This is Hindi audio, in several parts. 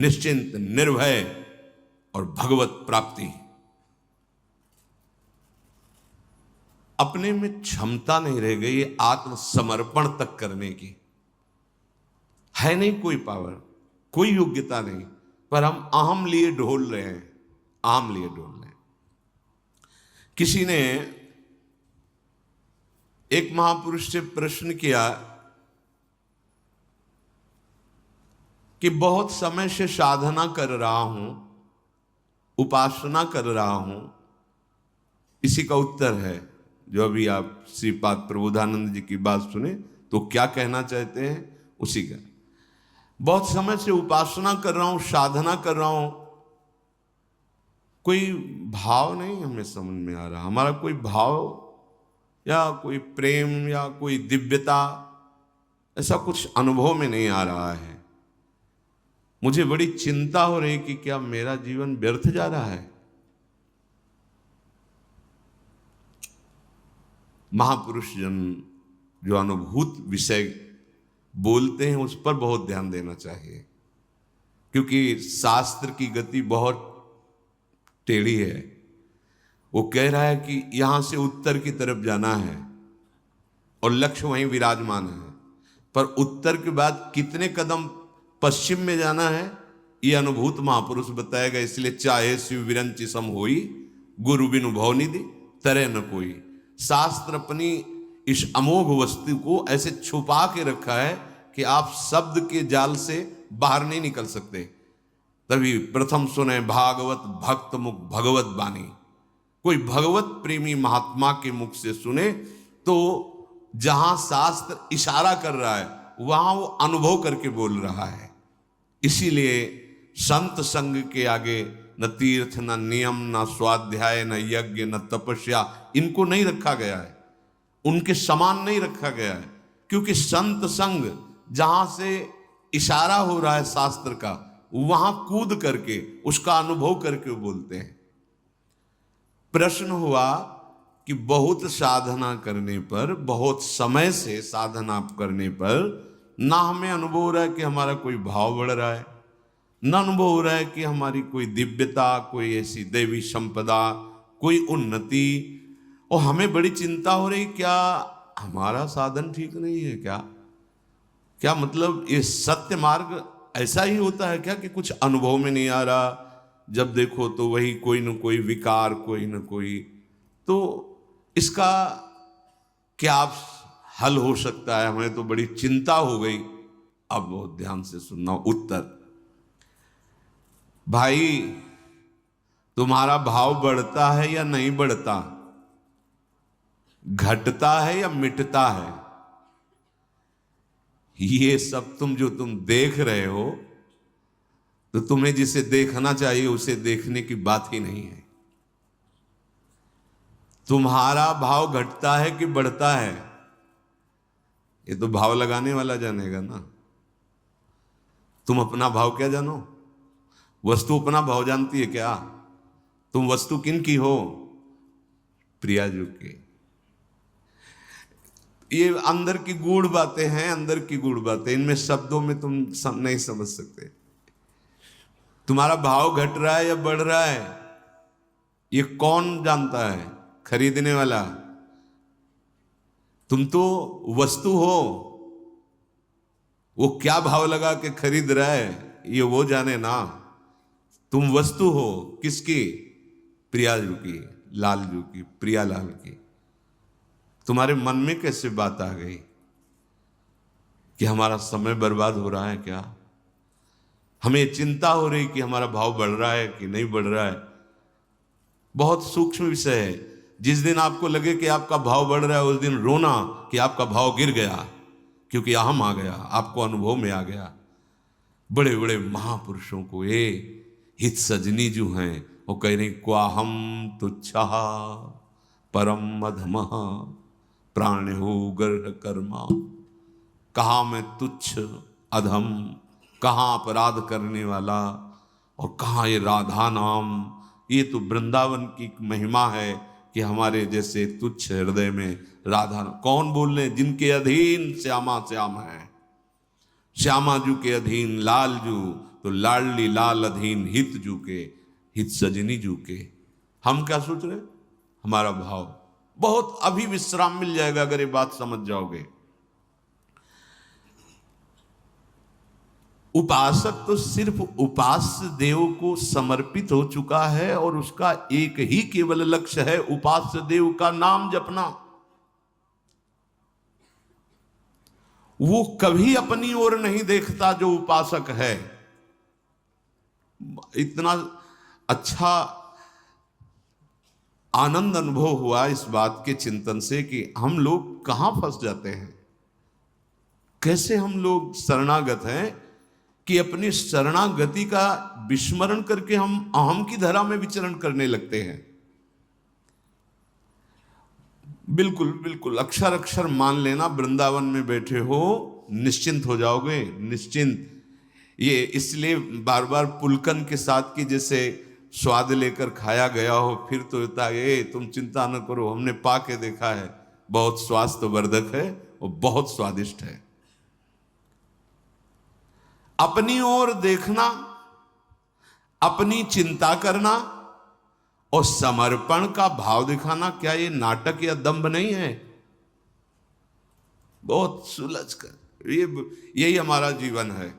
निश्चिंत, निर्भय और भगवत प्राप्ति। अपने में क्षमता नहीं रह गई आत्मसमर्पण तक करने की। है नहीं कोई पावर, कोई योग्यता नहीं, पर हम अहम लिए ढोल रहे हैं, अहम लिए ढोल रहे हैं। किसी ने एक महापुरुष से प्रश्न किया कि बहुत समय से साधना कर रहा हूं, उपासना कर रहा हूं, इसी का उत्तर है जो अभी आप श्रीपाद प्रबोधानंद जी की बात सुने तो क्या कहना चाहते हैं उसी का। बहुत समय से उपासना कर रहा हूं, साधना कर रहा हूं, कोई भाव नहीं हमें समझ में आ रहा, हमारा कोई भाव या कोई प्रेम या कोई दिव्यता ऐसा कुछ अनुभव में नहीं आ रहा है। मुझे बड़ी चिंता हो रही कि क्या मेरा जीवन व्यर्थ जा रहा है। महापुरुष जन जो अनुभूत विषय बोलते हैं उस पर बहुत ध्यान देना चाहिए, क्योंकि शास्त्र की गति बहुत टेढ़ी है। वो कह रहा है कि यहां से उत्तर की तरफ जाना है और लक्ष्य वहीं विराजमान है, पर उत्तर के बाद कितने कदम पश्चिम में जाना है ये अनुभूत महापुरुष बताएगा। इसलिए चाहे शिव विरंचि सम होई, गुरु बिनु भवनिधि तरे न कोई। शास्त्र अपनी इस अमोघ वस्तु को ऐसे छुपा के रखा है कि आप शब्द के जाल से बाहर नहीं निकल सकते। तभी प्रथम सुने भागवत भक्त मुख भगवत बानी। कोई भगवत प्रेमी महात्मा के मुख से सुने तो जहां शास्त्र इशारा कर रहा है वहां वो अनुभव करके बोल रहा है। इसीलिए संत संग के आगे न तीर्थ, न नियम, न स्वाध्याय, न यज्ञ, न तपस्या, इनको नहीं रखा गया है, उनके समान नहीं रखा गया है। क्योंकि संत संग जहां से इशारा हो रहा है शास्त्र का, वहां कूद करके उसका अनुभव करके बोलते हैं। प्रश्न हुआ कि बहुत साधना करने पर, बहुत समय से साधना करने पर ना हमें अनुभव हो रहा है कि हमारा कोई भाव बढ़ रहा है, न अनुभव हो रहा है कि हमारी कोई दिव्यता, कोई ऐसी देवी संपदा, कोई उन्नति, और हमें बड़ी चिंता हो रही क्या हमारा साधन ठीक नहीं है क्या? क्या मतलब ये सत्य मार्ग ऐसा ही होता है क्या कि कुछ अनुभव में नहीं आ रहा, जब देखो तो वही कोई न कोई विकार, कोई न कोई। तो इसका क्या हल हो सकता है? हमें तो बड़ी चिंता हो गई। अब बहुत ध्यान से सुनना उत्तर। भाई, तुम्हारा भाव बढ़ता है या नहीं बढ़ता, घटता है या मिटता है, ये सब तुम देख रहे हो तो तुम्हें जिसे देखना चाहिए उसे देखने की बात ही नहीं है। तुम्हारा भाव घटता है कि बढ़ता है, ये तो भाव लगाने वाला जानेगा ना। तुम अपना भाव क्या जानो? वस्तु अपना भाव जानती है क्या? तुम वस्तु किन की हो? प्रियाजू की। ये अंदर की गूढ़ बातें हैं, अंदर की गूढ़ बातें, इनमें शब्दों में तुम नहीं समझ सकते। तुम्हारा भाव घट रहा है या बढ़ रहा है, ये कौन जानता है? खरीदने वाला। तुम तो वस्तु हो, वो क्या भाव लगा के खरीद रहा है ये वो जाने ना। तुम वस्तु हो किसकी? प्रियाजू की, लालजू की, प्रियालाल की। तुम्हारे मन में कैसे बात आ गई कि हमारा समय बर्बाद हो रहा है क्या? हमें चिंता हो रही कि हमारा भाव बढ़ रहा है कि नहीं बढ़ रहा है। बहुत सूक्ष्म विषय है। जिस दिन आपको लगे कि आपका भाव बढ़ रहा है उस दिन रोना कि आपका भाव गिर गया, क्योंकि अहम आ गया, आपको अनुभव में आ गया। बड़े बड़े महापुरुषों को ये हित सजनी जो हैं वो कह रहे क्वाहम तुच्छा परम अधमः प्राणिहो गर्ह कर्मा। कहाँ मैं तुच्छ, अधम, कहाँ अपराध करने वाला, और कहाँ ये राधा नाम। ये तो वृंदावन की महिमा है कि हमारे जैसे तुच्छ हृदय में राधा। कौन बोल रहे? जिनके अधीन श्यामा श्याम है, श्यामा जू के अधीन लालजू, तो लाडली लाल अधीन हित जूके, हित सजनी जूके। हम क्या सोच रहे? हमारा भाव बहुत अभी विश्राम मिल जाएगा अगर ये बात समझ जाओगे। उपासक तो सिर्फ उपास्य देव को समर्पित हो चुका है और उसका एक ही केवल लक्ष्य है उपास्य देव का नाम जपना। वो कभी अपनी ओर नहीं देखता जो उपासक है। इतना अच्छा आनंद अनुभव हुआ इस बात के चिंतन से कि हम लोग कहां फंस जाते हैं, कैसे हम लोग शरणागत हैं कि अपनी शरणागति का विस्मरण करके हम अहम की धरा में विचरण करने लगते हैं। बिल्कुल बिल्कुल अक्षर अक्षर मान लेना, वृंदावन में बैठे हो निश्चिंत हो जाओगे, निश्चिंत। ये इसलिए बार बार पुलकन के साथ की जैसे स्वाद लेकर खाया गया हो, फिर तो होता है तुम चिंता न करो, हमने पा के देखा है, बहुत स्वास्थ्यवर्धक है और बहुत स्वादिष्ट है। अपनी ओर देखना, अपनी चिंता करना और समर्पण का भाव दिखाना, क्या ये नाटक या दंभ नहीं है? बहुत सुलझ कर यही हमारा जीवन है।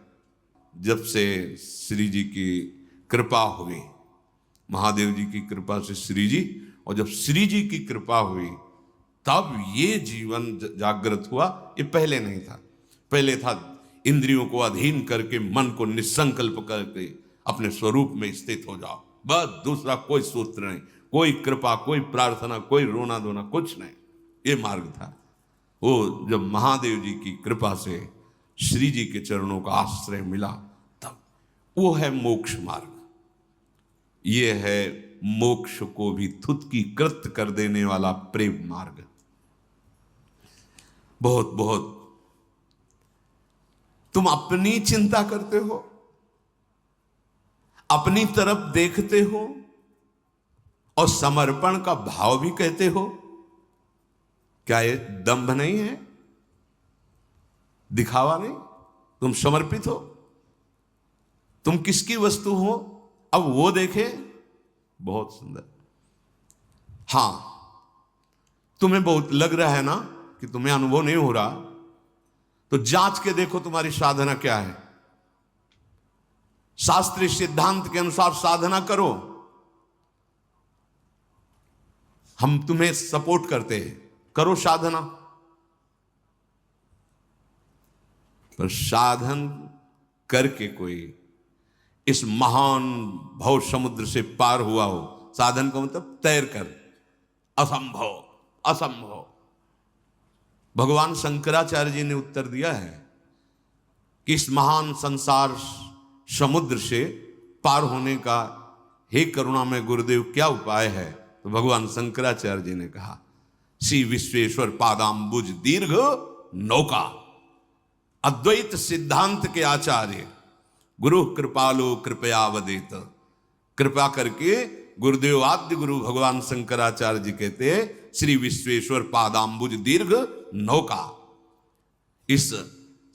जब से श्री जी की कृपा हुई, महादेव जी की कृपा से श्री जी, और जब श्री जी की कृपा हुई तब ये जीवन जागृत हुआ। ये पहले नहीं था। पहले था इंद्रियों को अधीन करके मन को निसंकल्प करके अपने स्वरूप में स्थित हो जाओ, बस दूसरा कोई सूत्र नहीं, कोई कृपा, कोई प्रार्थना, कोई रोना धोना, कुछ नहीं। ये मार्ग था। वो जब महादेव जी की कृपा से श्री जी के चरणों का आश्रय मिला तब वो है मोक्ष मार्ग। ये है मोक्ष को भी थुतकी कृत कर देने वाला प्रेम मार्ग। बहुत बहुत तुम अपनी चिंता करते हो, अपनी तरफ देखते हो और समर्पण का भाव भी कहते हो। क्या ये दंभ नहीं है, दिखावा नहीं? तुम समर्पित हो, तुम किसकी वस्तु हो, अब वो देखे। बहुत सुंदर। हां, तुम्हें बहुत लग रहा है ना कि तुम्हें अनुभव नहीं हो रहा, तो जांच के देखो तुम्हारी साधना क्या है। शास्त्रीय सिद्धांत के अनुसार साधना करो, हम तुम्हें सपोर्ट करते हैं, करो साधना। पर साधन करके कोई इस महान भव समुद्र से पार हुआ हो, साधन का मतलब तैर कर, असंभव असंभव। भगवान शंकराचार्य जी ने उत्तर दिया है कि इस महान संसार समुद्र से पार होने का हे करुणामय गुरुदेव क्या उपाय है? तो भगवान शंकराचार्य जी ने कहा, श्री विश्वेश्वर पादाम्बुज दीर्घ नौका। अद्वैत सिद्धांत के आचार्य गुरु कृपालो कृपया वदेत। कृपा करके गुरुदेव आद्य गुरु भगवान शंकराचार्य जी कहते हैं, श्री विश्वेश्वर पादाम्बुज दीर्घ नौका। इस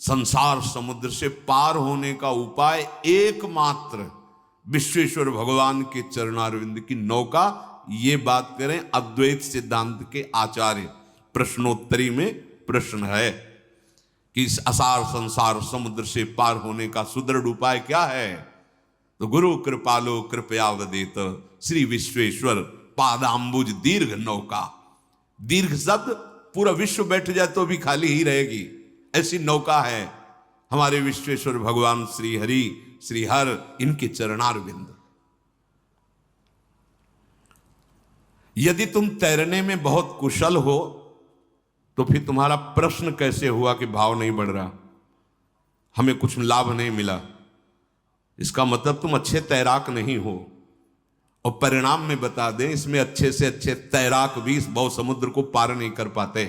संसार समुद्र से पार होने का उपाय एकमात्र विश्वेश्वर भगवान के चरणारविंद की नौका। ये बात करें अद्वैत सिद्धांत के आचार्य। प्रश्नोत्तरी में प्रश्न है कि इस असार संसार समुद्र से पार होने का सुदृढ़ उपाय क्या है? तो गुरु कृपालो कृपया वदेत, श्री विश्वेश्वर पादाम्बुज दीर्घ नौका। दीर्घ शब्द पूरा विश्व बैठ जाए तो भी खाली ही रहेगी, ऐसी नौका है हमारे विश्वेश्वर भगवान श्री हरि श्री हर, इनके चरणारविंद। यदि तुम तैरने में बहुत कुशल हो तो फिर तुम्हारा प्रश्न कैसे हुआ कि भाव नहीं बढ़ रहा, हमें कुछ लाभ नहीं मिला? इसका मतलब तुम अच्छे तैराक नहीं हो। और परिणाम में बता दें, इसमें अच्छे से अच्छे तैराक भी इस भव समुद्र को पार नहीं कर पाते,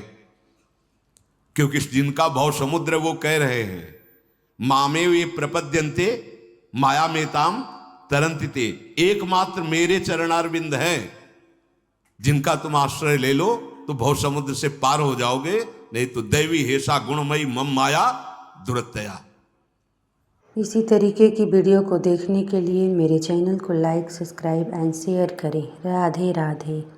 क्योंकि जिनका भव समुद्र वो कह रहे हैं, मामे वे प्रपद्यन्ते माया में ताम तरंतिते। एकमात्र मेरे चरणारविंद हैं, जिनका तुम आश्रय ले लो तो भव समुद्र से पार हो जाओगे, नहीं तो दैवी हेसा गुणमयी मम माया दुरत्या। इसी तरीके की वीडियो को देखने के लिए मेरे चैनल को लाइक, सब्सक्राइब एंड शेयर करें। राधे राधे।